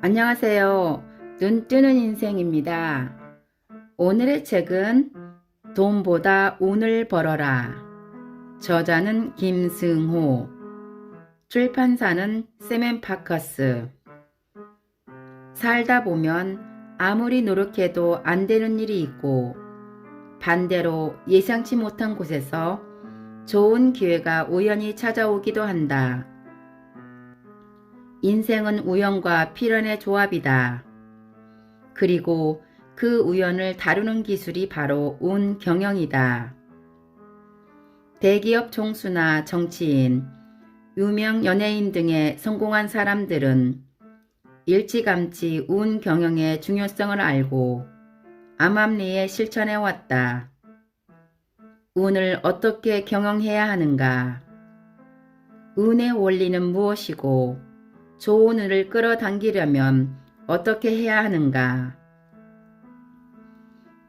안녕하세요. 눈 뜨는 인생입니다. 오늘의 책은 돈보다 운을 벌어라. 저자는 김승호, 출판사는 세멘파커스. 살다 보면 아무리 노력해도 안 되는 일이 있고 반대로 예상치 못한 곳에서 좋은 기회가 우연히 찾아오기도 한다. 인생은 우연과 필연의 조합이다. 그리고 그 우연을 다루는 기술이 바로 운 경영이다. 대기업 총수나 정치인, 유명 연예인 등의 성공한 사람들은 일찌감치 운 경영의 중요성을 알고 암암리에 실천해 왔다. 운을 어떻게 경영해야 하는가? 운의 원리는 무엇이고 좋은 운을 끌어당기려면 어떻게 해야 하는가?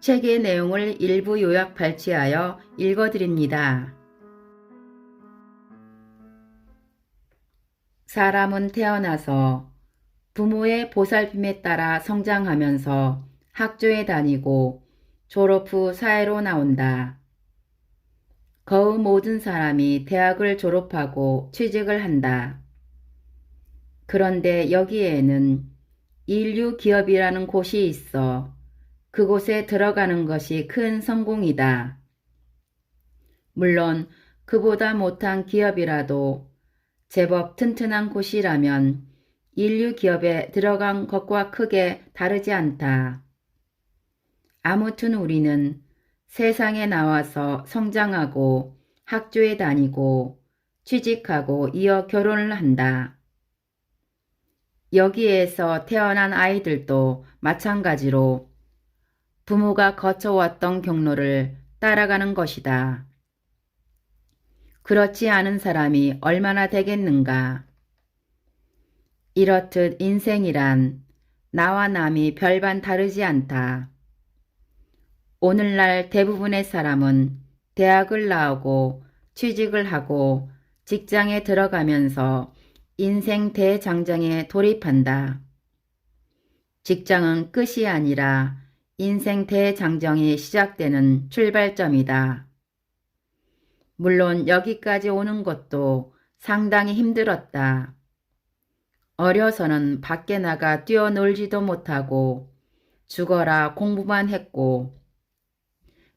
책의 내용을 일부 요약 발췌하여 읽어드립니다. 사람은 태어나서 부모의 보살핌에 따라 성장하면서 학교에 다니고 졸업 후 사회로 나온다. 거의 모든 사람이 대학을 졸업하고 취직을 한다. 그런데 여기에는 인류 기업이라는 곳이 있어 그곳에 들어가는 것이 큰 성공이다. 물론 그보다 못한 기업이라도 제법 튼튼한 곳이라면 인류 기업에 들어간 것과 크게 다르지 않다. 아무튼 우리는 세상에 나와서 성장하고 학교에 다니고 취직하고 이어 결혼을 한다. 여기에서 태어난 아이들도 마찬가지로 부모가 거쳐왔던 경로를 따라가는 것이다. 그렇지 않은 사람이 얼마나 되겠는가. 이렇듯 인생이란 나와 남이 별반 다르지 않다. 오늘날 대부분의 사람은 대학을 나오고 취직을 하고 직장에 들어가면서 인생 대장정에 돌입한다. 직장은 끝이 아니라 인생 대장정이 시작되는 출발점이다. 물론 여기까지 오는 것도 상당히 힘들었다. 어려서는 밖에 나가 뛰어놀지도 못하고 죽어라 공부만 했고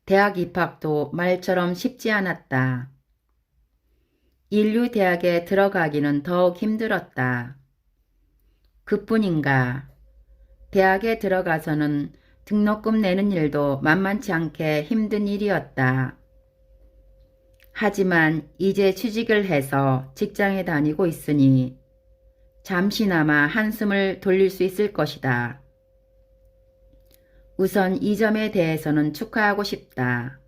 대학 입학도 말처럼 쉽지 않았다. 인류대학에 들어가기는 더욱 힘들었다. 그뿐인가 대학에 들어가서는 등록금 내는 일도 만만치 않게 힘든 일이었다. 하지만 이제 취직을 해서 직장에 다니고 있으니 잠시나마 한숨을 돌릴 수 있을 것이다. 우선 이 점에 대해서는 축하하고 싶다.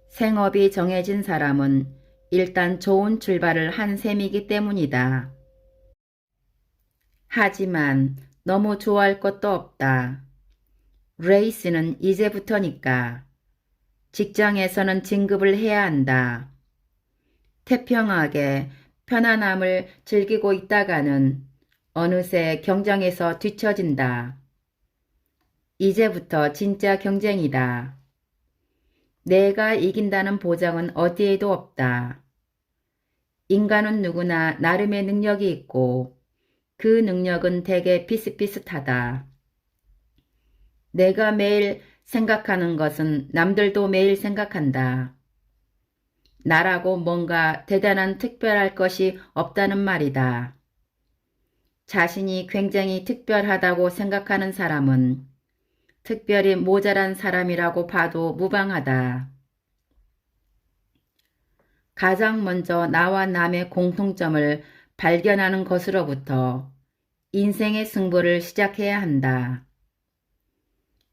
생업이 정해진 사람은 일단 좋은 출발을 한 셈이기 때문이다. 하지만 너무 좋아할 것도 없다. 레이스는 이제부터니까. 직장에서는 진급을 해야 한다. 태평하게 편안함을 즐기고 있다가는 어느새 경쟁에서 뒤처진다. 이제부터 진짜 경쟁이다. 내가 이긴다는 보장은 어디에도 없다. 인간은 누구나 나름의 능력이 있고 그 능력은 대개 비슷비슷하다. 내가 매일 생각하는 것은 남들도 매일 생각한다. 나라고 뭔가 대단한 특별할 것이 없다는 말이다. 자신이 굉장히 특별하다고 생각하는 사람은 특별히 모자란 사람이라고 봐도 무방하다. 가장 먼저 나와 남의 공통점을 발견하는 것으로부터 인생의 승부를 시작해야 한다.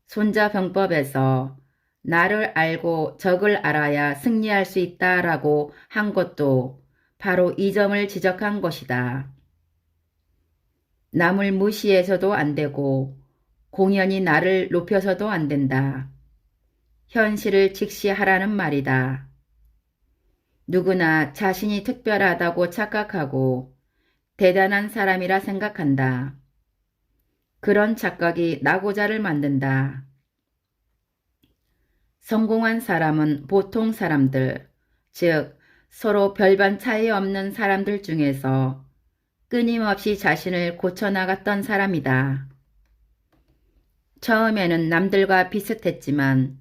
손자병법에서 나를 알고 적을 알아야 승리할 수 있다라고 한 것도 바로 이 점을 지적한 것이다. 남을 무시해서도 안 되고 공연히 나를 높여서도 안 된다. 현실을 직시하라는 말이다. 누구나 자신이 특별하다고 착각하고 대단한 사람이라 생각한다. 그런 착각이 나고자를 만든다. 성공한 사람은 보통 사람들, 즉 서로 별반 차이 없는 사람들 중에서 끊임없이 자신을 고쳐나갔던 사람이다. 처음에는 남들과 비슷했지만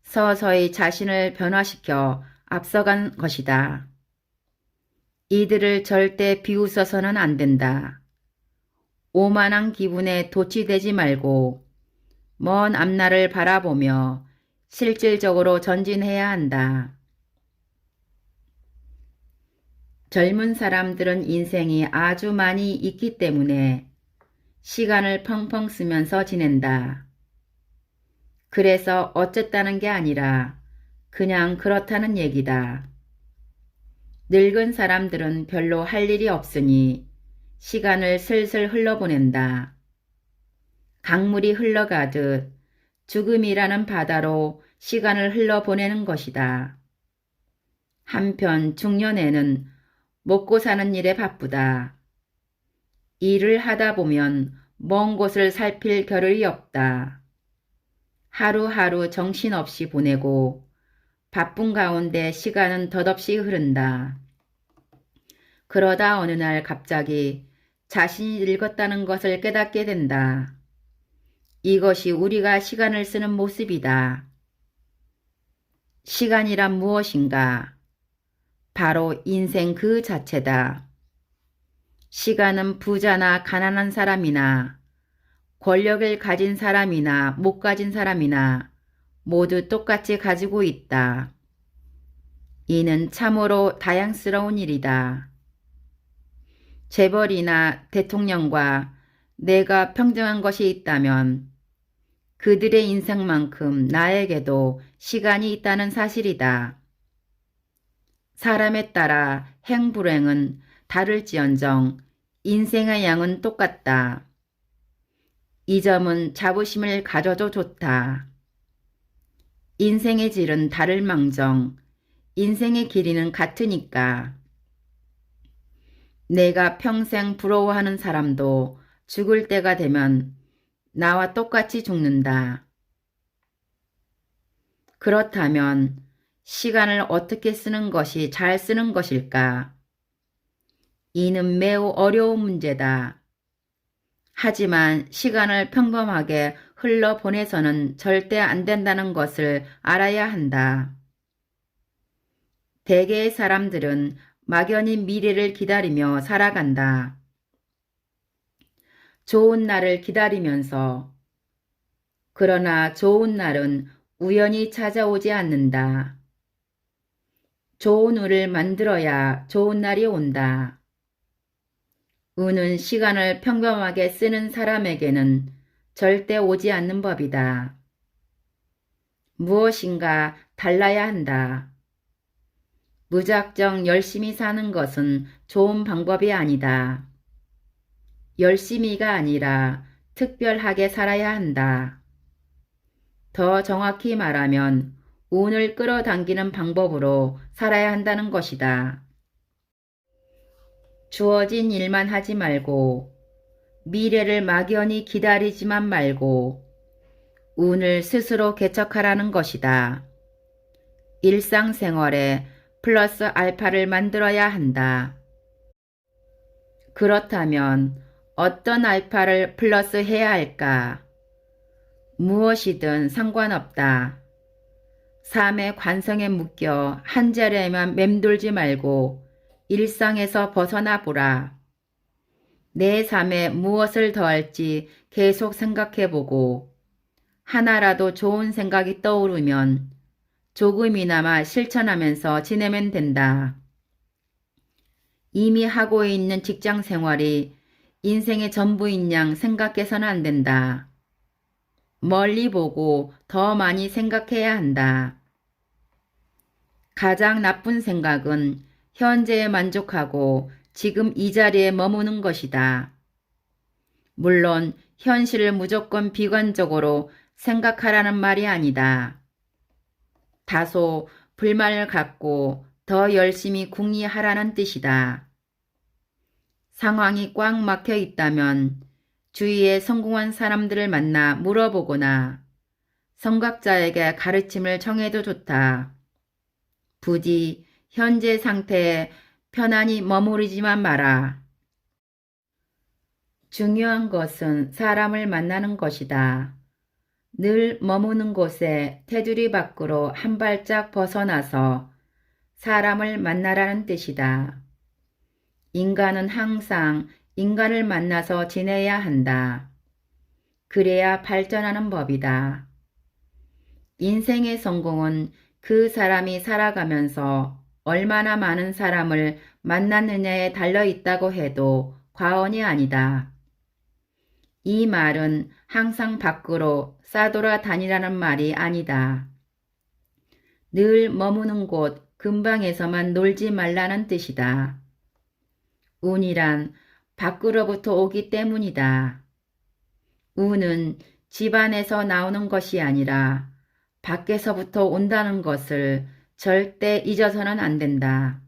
서서히 자신을 변화시켜 앞서간 것이다. 이들을 절대 비웃어서는 안 된다. 오만한 기분에 도취되지 말고 먼 앞날을 바라보며 실질적으로 전진해야 한다. 젊은 사람들은 인생이 아주 많이 있기 때문에 시간을 펑펑 쓰면서 지낸다. 그래서 어쨌다는 게 아니라 그냥 그렇다는 얘기다. 늙은 사람들은 별로 할 일이 없으니 시간을 슬슬 흘러보낸다. 강물이 흘러가듯 죽음이라는 바다로 시간을 흘러보내는 것이다. 한편 중년에는 먹고 사는 일에 바쁘다. 일을 하다 보면 먼 곳을 살필 겨를이 없다. 하루하루 정신없이 보내고 바쁜 가운데 시간은 덧없이 흐른다. 그러다 어느 날 갑자기 자신이 늙었다는 것을 깨닫게 된다. 이것이 우리가 시간을 쓰는 모습이다. 시간이란 무엇인가? 바로 인생 그 자체다. 시간은 부자나 가난한 사람이나 권력을 가진 사람이나 못 가진 사람이나 모두 똑같이 가지고 있다. 이는 참으로 다양스러운 일이다. 재벌이나 대통령과 내가 평등한 것이 있다면 그들의 인생만큼 나에게도 시간이 있다는 사실이다. 사람에 따라 행불행은 다를지언정 인생의 양은 똑같다. 이 점은 자부심을 가져도 좋다. 인생의 질은 다를 망정 인생의 길이는 같으니까. 내가 평생 부러워하는 사람도 죽을 때가 되면 나와 똑같이 죽는다. 그렇다면 시간을 어떻게 쓰는 것이 잘 쓰는 것일까? 이는 매우 어려운 문제다. 하지만 시간을 평범하게 흘러보내서는 절대 안 된다는 것을 알아야 한다. 대개의 사람들은 막연히 미래를 기다리며 살아간다. 좋은 날을 기다리면서. 그러나 좋은 날은 우연히 찾아오지 않는다. 좋은 운을 만들어야 좋은 날이 온다. 운은 시간을 평범하게 쓰는 사람에게는 절대 오지 않는 법이다. 무엇인가 달라야 한다. 무작정 열심히 사는 것은 좋은 방법이 아니다. 열심히가 아니라 특별하게 살아야 한다. 더 정확히 말하면 운을 끌어당기는 방법으로 살아야 한다는 것이다. 주어진 일만 하지 말고 미래를 막연히 기다리지만 말고 운을 스스로 개척하라는 것이다. 일상생활에 플러스 알파를 만들어야 한다. 그렇다면 어떤 알파를 플러스 해야 할까? 무엇이든 상관없다. 삶의 관성에 묶여 한 자리에만 맴돌지 말고 일상에서 벗어나 보라. 내 삶에 무엇을 더할지 계속 생각해보고 하나라도 좋은 생각이 떠오르면 조금이나마 실천하면서 지내면 된다. 이미 하고 있는 직장 생활이 인생의 전부인 양 생각해서는 안 된다. 멀리 보고 더 많이 생각해야 한다. 가장 나쁜 생각은 현재에 만족하고 지금 이 자리에 머무는 것이다. 물론 현실을 무조건 비관적으로 생각하라는 말이 아니다. 다소 불만을 갖고 더 열심히 궁리하라는 뜻이다. 상황이 꽉 막혀 있다면 주위에 성공한 사람들을 만나 물어보거나 성각자에게 가르침을 청해도 좋다. 부디 현재 상태에 편안히 머무르지만 마라. 중요한 것은 사람을 만나는 것이다. 늘 머무는 곳에 테두리 밖으로 한 발짝 벗어나서 사람을 만나라는 뜻이다. 인간은 항상 인간을 만나서 지내야 한다. 그래야 발전하는 법이다. 인생의 성공은 그 사람이 살아가면서 얼마나 많은 사람을 만났느냐에 달려 있다고 해도 과언이 아니다. 이 말은 항상 밖으로 싸돌아 다니라는 말이 아니다. 늘 머무는 곳 근방에서만 놀지 말라는 뜻이다. 운이란 밖으로부터 오기 때문이다. 운은 집안에서 나오는 것이 아니라 밖에서부터 온다는 것을 절대 잊어서는 안 된다.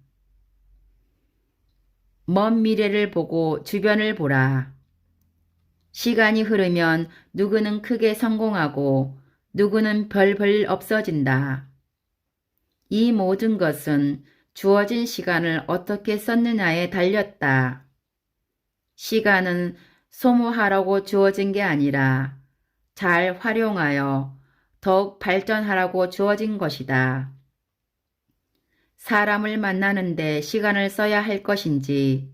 먼 미래를 보고 주변을 보라. 시간이 흐르면 누구는 크게 성공하고 누구는 별 볼 없어진다. 이 모든 것은 주어진 시간을 어떻게 썼느냐에 달렸다. 시간은 소모하라고 주어진 게 아니라 잘 활용하여 더욱 발전하라고 주어진 것이다. 사람을 만나는데 시간을 써야 할 것인지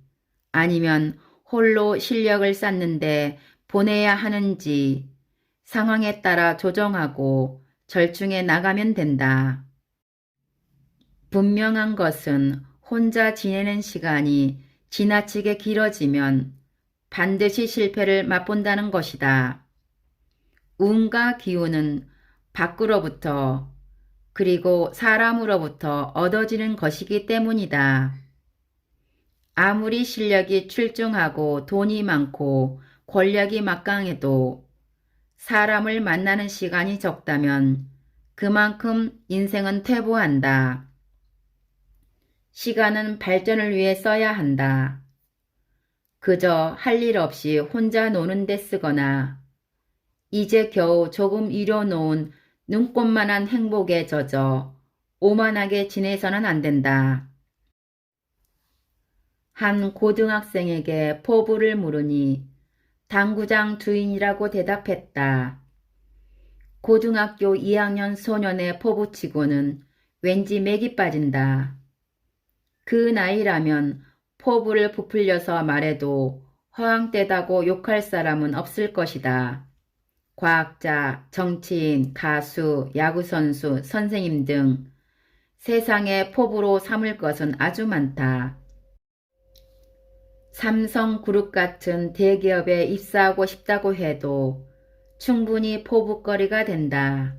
아니면 홀로 실력을 쌓는데 보내야 하는지 상황에 따라 조정하고 절충해 나가면 된다. 분명한 것은 혼자 지내는 시간이 지나치게 길어지면 반드시 실패를 맛본다는 것이다. 운과 기운은 밖으로부터 그리고 사람으로부터 얻어지는 것이기 때문이다. 아무리 실력이 출중하고 돈이 많고 권력이 막강해도 사람을 만나는 시간이 적다면 그만큼 인생은 퇴보한다. 시간은 발전을 위해 써야 한다. 그저 할 일 없이 혼자 노는 데 쓰거나 이제 겨우 조금 이뤄놓은 눈꽃만한 행복에 젖어 오만하게 지내서는 안 된다. 한 고등학생에게 포부를 물으니 당구장 주인이라고 대답했다. 고등학교 2학년 소년의 포부치고는 왠지 맥이 빠진다. 그 나이라면 포부를 부풀려서 말해도 허황되다고 욕할 사람은 없을 것이다. 과학자, 정치인, 가수, 야구선수, 선생님 등 세상에 포부로 삼을 것은 아주 많다. 삼성그룹 같은 대기업에 입사하고 싶다고 해도 충분히 포부거리가 된다.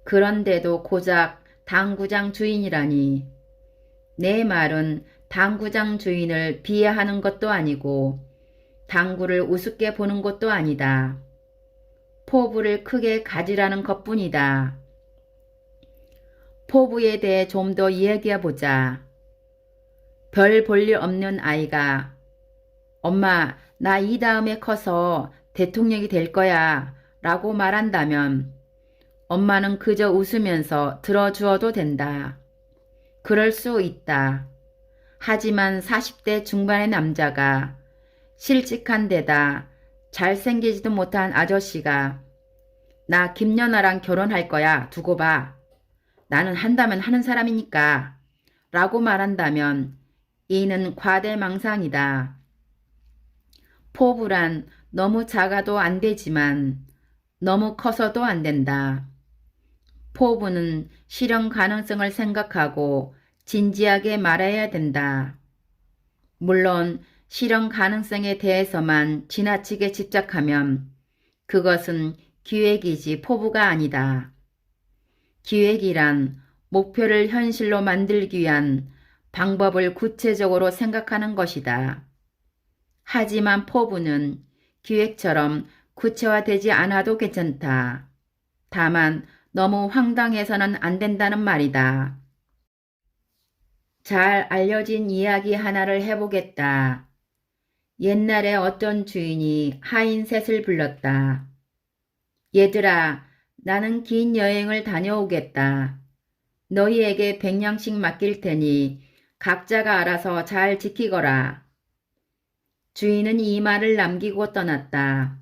그런데도 고작 당구장 주인이라니. 내 말은 당구장 주인을 비하하는 것도 아니고 당구를 우습게 보는 것도 아니다. 포부를 크게 가지라는 것뿐이다. 포부에 대해 좀 더 이야기해보자. 별 볼 일 없는 아이가 엄마, 나 이 다음에 커서 대통령이 될 거야 라고 말한다면 엄마는 그저 웃으면서 들어주어도 된다. 그럴 수 있다. 하지만 40대 중반의 남자가 실직한 데다 잘생기지도 못한 아저씨가 나 김연아랑 결혼할 거야 두고 봐. 나는 한다면 하는 사람이니까 라고 말한다면 이는 과대망상이다. 포부란 너무 작아도 안 되지만 너무 커서도 안 된다. 포부는 실현 가능성을 생각하고 진지하게 말해야 된다. 물론 실현 가능성에 대해서만 지나치게 집착하면 그것은 기획이지 포부가 아니다. 기획이란 목표를 현실로 만들기 위한 방법을 구체적으로 생각하는 것이다. 하지만 포부는 기획처럼 구체화되지 않아도 괜찮다. 다만 너무 황당해서는 안 된다는 말이다. 잘 알려진 이야기 하나를 해보겠다. 옛날에 어떤 주인이 하인 셋을 불렀다. 얘들아, 나는 긴 여행을 다녀오겠다. 너희에게 100냥씩 맡길 테니 각자가 알아서 잘 지키거라. 주인은 이 말을 남기고 떠났다.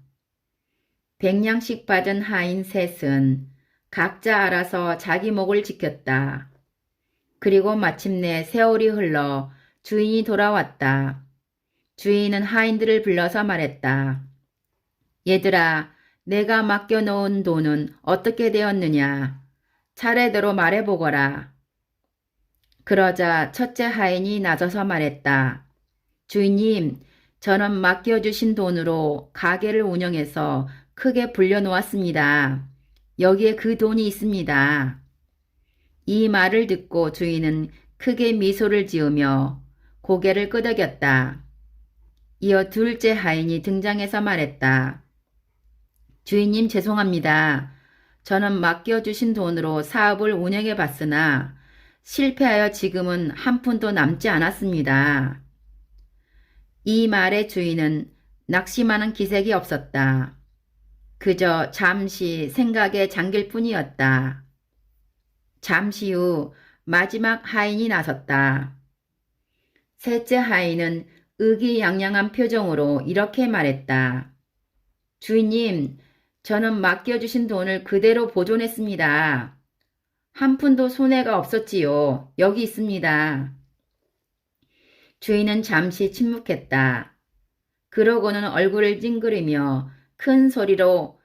100냥씩 받은 하인 셋은 각자 알아서 자기 목을 지켰다. 그리고 마침내 세월이 흘러 주인이 돌아왔다. 주인은 하인들을 불러서 말했다. 얘들아, 내가 맡겨놓은 돈은 어떻게 되었느냐? 차례대로 말해보거라. 그러자 첫째 하인이 나서서 말했다. 주인님, 저는 맡겨주신 돈으로 가게를 운영해서 크게 불려놓았습니다. 여기에 그 돈이 있습니다. 이 말을 듣고 주인은 크게 미소를 지으며 고개를 끄덕였다. 이어 둘째 하인이 등장해서 말했다. 주인님 죄송합니다. 저는 맡겨주신 돈으로 사업을 운영해 봤으나 실패하여 지금은 한 푼도 남지 않았습니다. 이 말의 주인은 낙심하는 기색이 없었다. 그저 잠시 생각에 잠길 뿐이었다. 잠시 후 마지막 하인이 나섰다. 셋째 하인은 의기양양한 표정으로 이렇게 말했다. 주인님, 저는 맡겨주신 돈을 그대로 보존했습니다. 한 푼도 손해가 없었지요. 여기 있습니다. 주인은 잠시 침묵했다. 그러고는 얼굴을 찡그리며 큰 소리로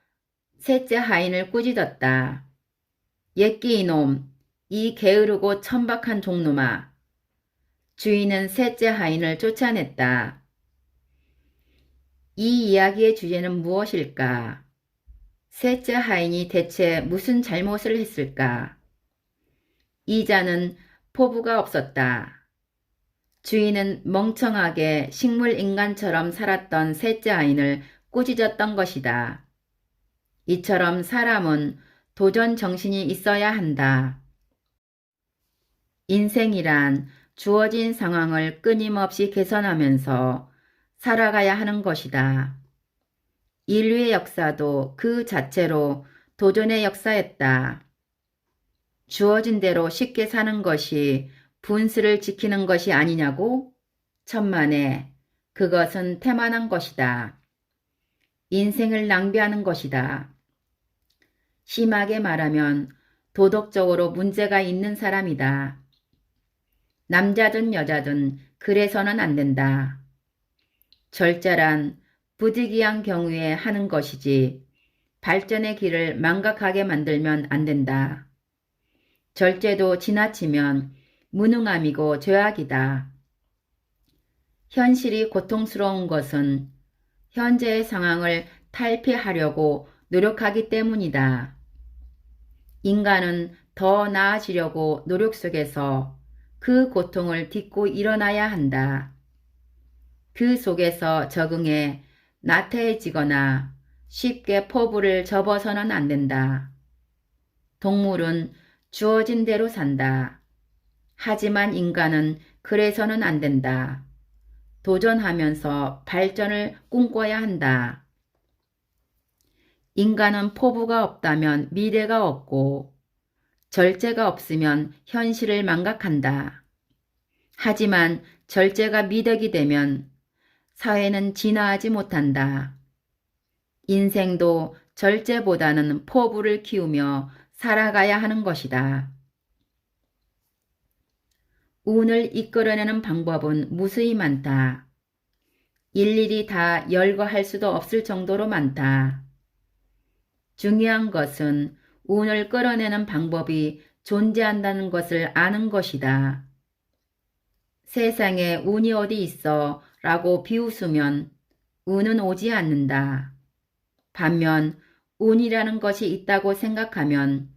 셋째 하인을 꾸짖었다. 옛끼 이놈, 이 게으르고 천박한 종놈아. 주인은 셋째 하인을 쫓아냈다. 이 이야기의 주제는 무엇일까? 셋째 하인이 대체 무슨 잘못을 했을까? 이자는 포부가 없었다. 주인은 멍청하게 식물 인간처럼 살았던 셋째 하인을 꾸짖었던 것이다. 이처럼 사람은 도전 정신이 있어야 한다. 인생이란 주어진 상황을 끊임없이 개선하면서 살아가야 하는 것이다. 인류의 역사도 그 자체로 도전의 역사였다. 주어진 대로 쉽게 사는 것이 분수를 지키는 것이 아니냐고? 천만에 그것은 태만한 것이다. 인생을 낭비하는 것이다. 심하게 말하면 도덕적으로 문제가 있는 사람이다. 남자든 여자든 그래서는 안 된다. 절제란 부득이한 경우에 하는 것이지 발전의 길을 망각하게 만들면 안 된다. 절제도 지나치면 무능함이고 죄악이다. 현실이 고통스러운 것은 현재의 상황을 탈피하려고 노력하기 때문이다. 인간은 더 나아지려고 노력 속에서 그 고통을 딛고 일어나야 한다. 그 속에서 적응해 나태해지거나 쉽게 포부를 접어서는 안 된다. 동물은 주어진 대로 산다. 하지만 인간은 그래서는 안 된다. 도전하면서 발전을 꿈꿔야 한다. 인간은 포부가 없다면 미래가 없고 절제가 없으면 현실을 망각한다. 하지만 절제가 미덕이 되면 사회는 진화하지 못한다. 인생도 절제보다는 포부를 키우며 살아가야 하는 것이다. 운을 이끌어내는 방법은 무수히 많다. 일일이 다 열거할 수도 없을 정도로 많다. 중요한 것은 운을 끌어내는 방법이 존재한다는 것을 아는 것이다. 세상에 운이 어디 있어 라고 비웃으면 운은 오지 않는다. 반면 운이라는 것이 있다고 생각하면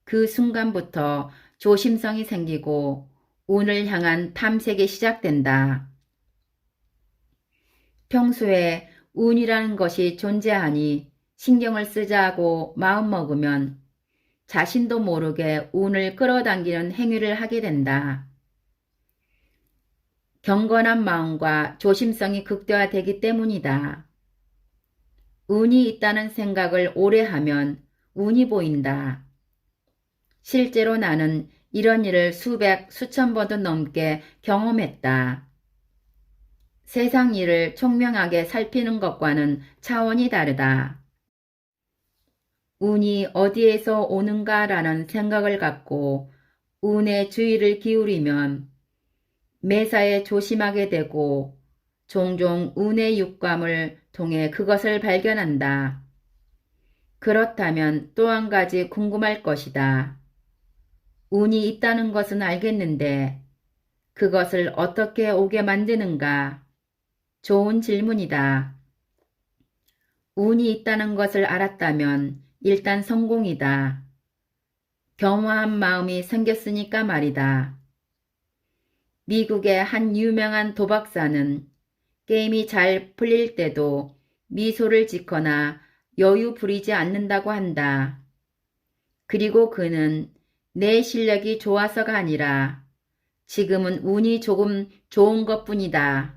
그 순간부터 조심성이 생기고 운을 향한 탐색이 시작된다. 평소에 운이라는 것이 존재하니 신경을 쓰자고 마음먹으면 자신도 모르게 운을 끌어당기는 행위를 하게 된다. 경건한 마음과 조심성이 극대화되기 때문이다. 운이 있다는 생각을 오래 하면 운이 보인다. 실제로 나는 이런 일을 수백, 수천 번도 넘게 경험했다. 세상 일을 총명하게 살피는 것과는 차원이 다르다. 운이 어디에서 오는가라는 생각을 갖고 운에 주의를 기울이면 매사에 조심하게 되고 종종 운의 육감을 통해 그것을 발견한다. 그렇다면 또 한 가지 궁금할 것이다. 운이 있다는 것은 알겠는데 그것을 어떻게 오게 만드는가? 좋은 질문이다. 운이 있다는 것을 알았다면 일단 성공이다. 겸허한 마음이 생겼으니까 말이다. 미국의 한 유명한 도박사는 게임이 잘 풀릴 때도 미소를 짓거나 여유 부리지 않는다고 한다. 그리고 그는 내 실력이 좋아서가 아니라 지금은 운이 조금 좋은 것뿐이다.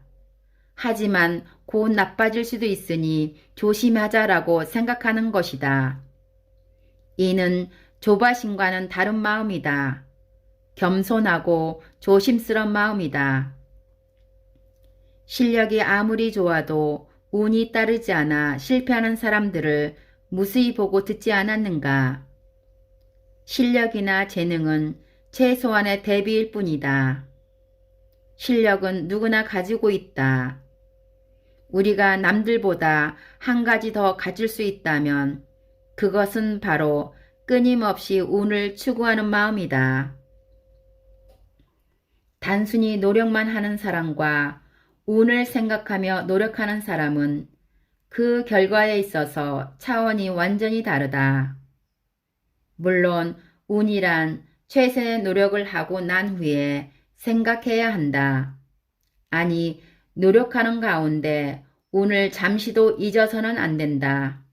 하지만 곧 나빠질 수도 있으니 조심하자라고 생각하는 것이다. 이는 조바심과는 다른 마음이다. 겸손하고 조심스러운 마음이다. 실력이 아무리 좋아도 운이 따르지 않아 실패하는 사람들을 무수히 보고 듣지 않았는가? 실력이나 재능은 최소한의 대비일 뿐이다. 실력은 누구나 가지고 있다. 우리가 남들보다 한 가지 더 가질 수 있다면 그것은 바로 끊임없이 운을 추구하는 마음이다. 단순히 노력만 하는 사람과 운을 생각하며 노력하는 사람은 그 결과에 있어서 차원이 완전히 다르다. 물론 운이란 최선의 노력을 하고 난 후에 생각해야 한다. 아니, 노력하는 가운데 운을 잠시도 잊어서는 안 된다.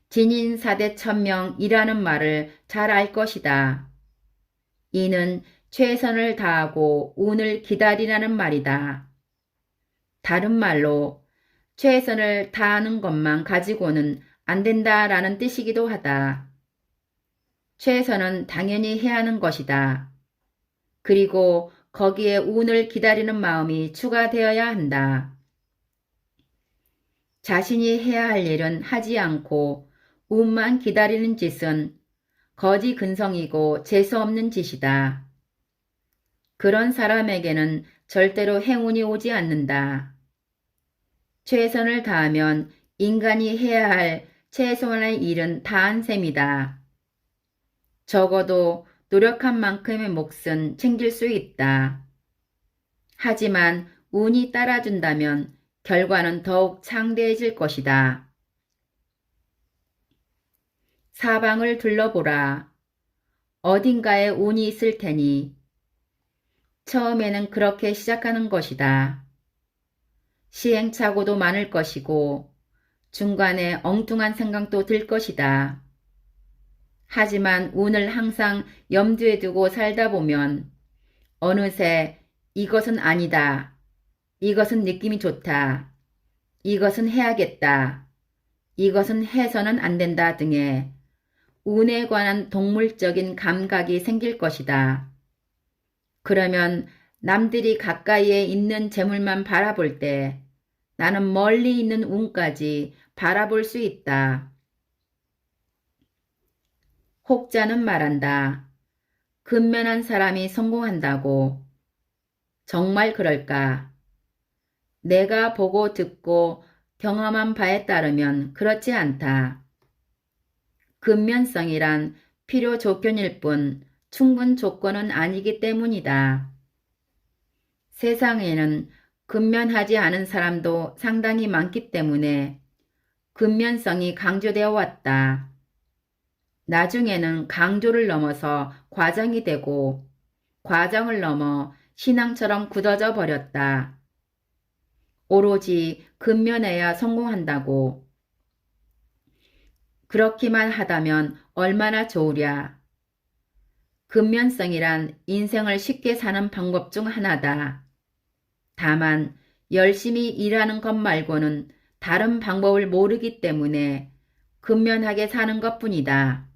진인사대 천명이라는 말을 잘 알 것이다. 이는 최선을 다하고 운을 기다리라는 말이다. 다른 말로 최선을 다하는 것만 가지고는 안 된다라는 뜻이기도 하다. 최선은 당연히 해야 하는 것이다. 그리고 거기에 운을 기다리는 마음이 추가되어야 한다. 자신이 해야 할 일은 하지 않고 운만 기다리는 짓은 거지 근성이고 재수없는 짓이다. 그런 사람에게는 절대로 행운이 오지 않는다. 최선을 다하면 인간이 해야 할 최소한의 일은 다한 셈이다. 적어도 노력한 만큼의 몫은 챙길 수 있다. 하지만 운이 따라준다면 결과는 더욱 창대해질 것이다. 사방을 둘러보라. 어딘가에 운이 있을 테니 처음에는 그렇게 시작하는 것이다. 시행착오도 많을 것이고 중간에 엉뚱한 생각도 들 것이다. 하지만 운을 항상 염두에 두고 살다 보면 어느새 이것은 아니다. 이것은 느낌이 좋다. 이것은 해야겠다. 이것은 해서는 안 된다 등의 운에 관한 동물적인 감각이 생길 것이다. 그러면 남들이 가까이에 있는 재물만 바라볼 때 나는 멀리 있는 운까지 바라볼 수 있다. 혹자는 말한다. 근면한 사람이 성공한다고. 정말 그럴까? 내가 보고 듣고 경험한 바에 따르면 그렇지 않다. 근면성이란 필요 조건일 뿐 충분 조건은 아니기 때문이다. 세상에는 근면하지 않은 사람도 상당히 많기 때문에 근면성이 강조되어 왔다. 나중에는 강조를 넘어서 과정이 되고 과정을 넘어 신앙처럼 굳어져 버렸다. 오로지 근면해야 성공한다고. 그렇기만 하다면 얼마나 좋으랴. 근면성이란 인생을 쉽게 사는 방법 중 하나다. 다만 열심히 일하는 것 말고는 다른 방법을 모르기 때문에 근면하게 사는 것뿐이다.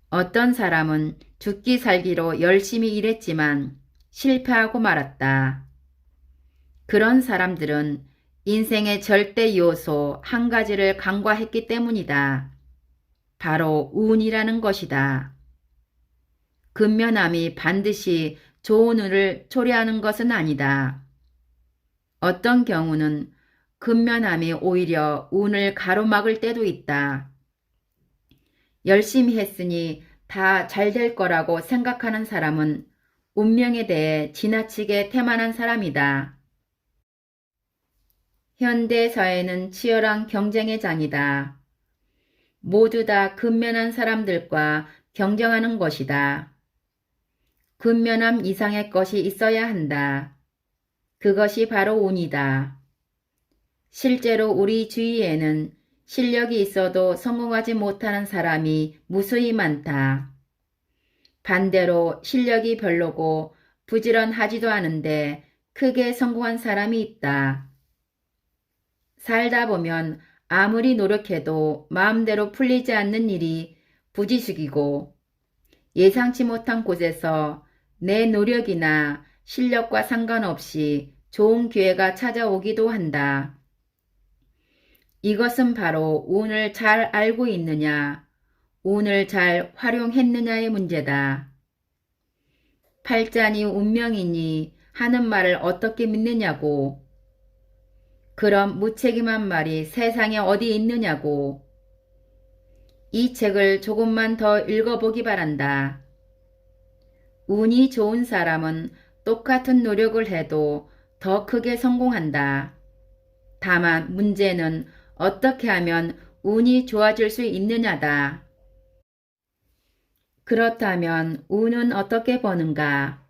어떤 사람은 죽기 살기로 열심히 일했지만 실패하고 말았다. 그런 사람들은 인생의 절대 요소 한 가지를 간과했기 때문이다. 바로 운이라는 것이다. 근면함이 반드시 좋은 운을 초래하는 것은 아니다. 어떤 경우는 근면함이 오히려 운을 가로막을 때도 있다. 열심히 했으니 다 잘 될 거라고 생각하는 사람은 운명에 대해 지나치게 태만한 사람이다. 현대 사회는 치열한 경쟁의 장이다. 모두 다 근면한 사람들과 경쟁하는 것이다. 근면함 이상의 것이 있어야 한다. 그것이 바로 운이다. 실제로 우리 주위에는 실력이 있어도 성공하지 못하는 사람이 무수히 많다. 반대로 실력이 별로고 부지런하지도 않은데 크게 성공한 사람이 있다. 살다 보면 아무리 노력해도 마음대로 풀리지 않는 일이 부지식이고 예상치 못한 곳에서 내 노력이나 실력과 상관없이 좋은 기회가 찾아오기도 한다. 이것은 바로 운을 잘 알고 있느냐, 운을 잘 활용했느냐의 문제다. 팔자니 운명이니 하는 말을 어떻게 믿느냐고. 그럼 무책임한 말이 세상에 어디 있느냐고. 이 책을 조금만 더 읽어보기 바란다. 운이 좋은 사람은 똑같은 노력을 해도 더 크게 성공한다. 다만 문제는 어떻게 하면 운이 좋아질 수 있느냐다. 그렇다면 운은 어떻게 버는가?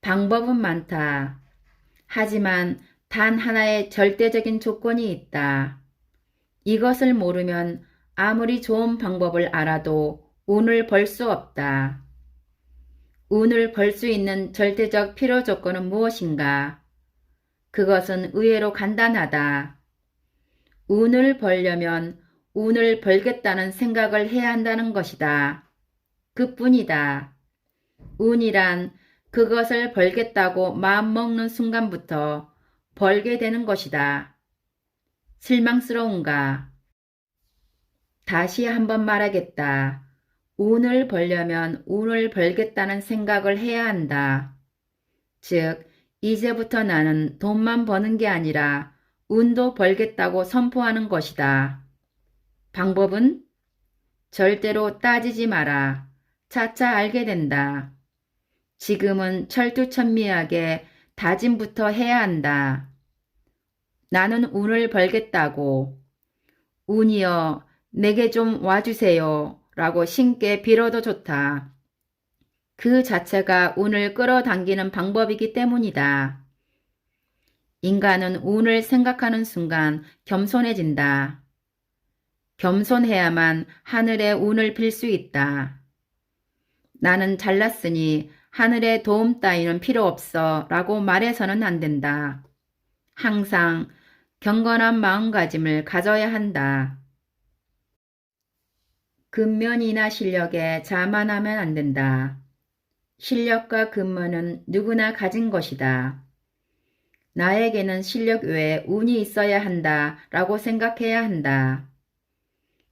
방법은 많다. 하지만 단 하나의 절대적인 조건이 있다. 이것을 모르면 아무리 좋은 방법을 알아도 운을 벌 수 없다. 운을 벌 수 있는 절대적 필요 조건은 무엇인가? 그것은 의외로 간단하다. 운을 벌려면 운을 벌겠다는 생각을 해야 한다는 것이다. 그뿐이다. 운이란 그것을 벌겠다고 마음먹는 순간부터 벌게 되는 것이다. 실망스러운가? 다시 한번 말하겠다. 운을 벌려면 운을 벌겠다는 생각을 해야 한다. 즉, 이제부터 나는 돈만 버는 게 아니라 운도 벌겠다고 선포하는 것이다. 방법은? 절대로 따지지 마라. 차차 알게 된다. 지금은 철두철미하게 다짐부터 해야 한다. 나는 운을 벌겠다고. 운이여, 내게 좀 와주세요. 라고 신께 빌어도 좋다. 그 자체가 운을 끌어당기는 방법이기 때문이다. 인간은 운을 생각하는 순간 겸손해진다. 겸손해야만 하늘의 운을 빌 수 있다. 나는 잘났으니 하늘의 도움 따위는 필요 없어 라고 말해서는 안 된다. 항상 경건한 마음가짐을 가져야 한다. 근면이나 실력에 자만하면 안 된다. 실력과 근면은 누구나 가진 것이다. 나에게는 실력 외에 운이 있어야 한다 라고 생각해야 한다.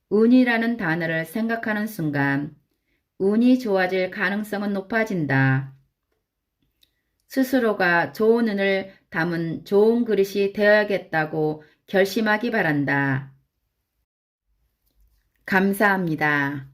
운이라는 단어를 생각하는 순간 운이 좋아질 가능성은 높아진다. 스스로가 좋은 운을 담은 좋은 그릇이 되어야겠다고 결심하기 바란다. 감사합니다.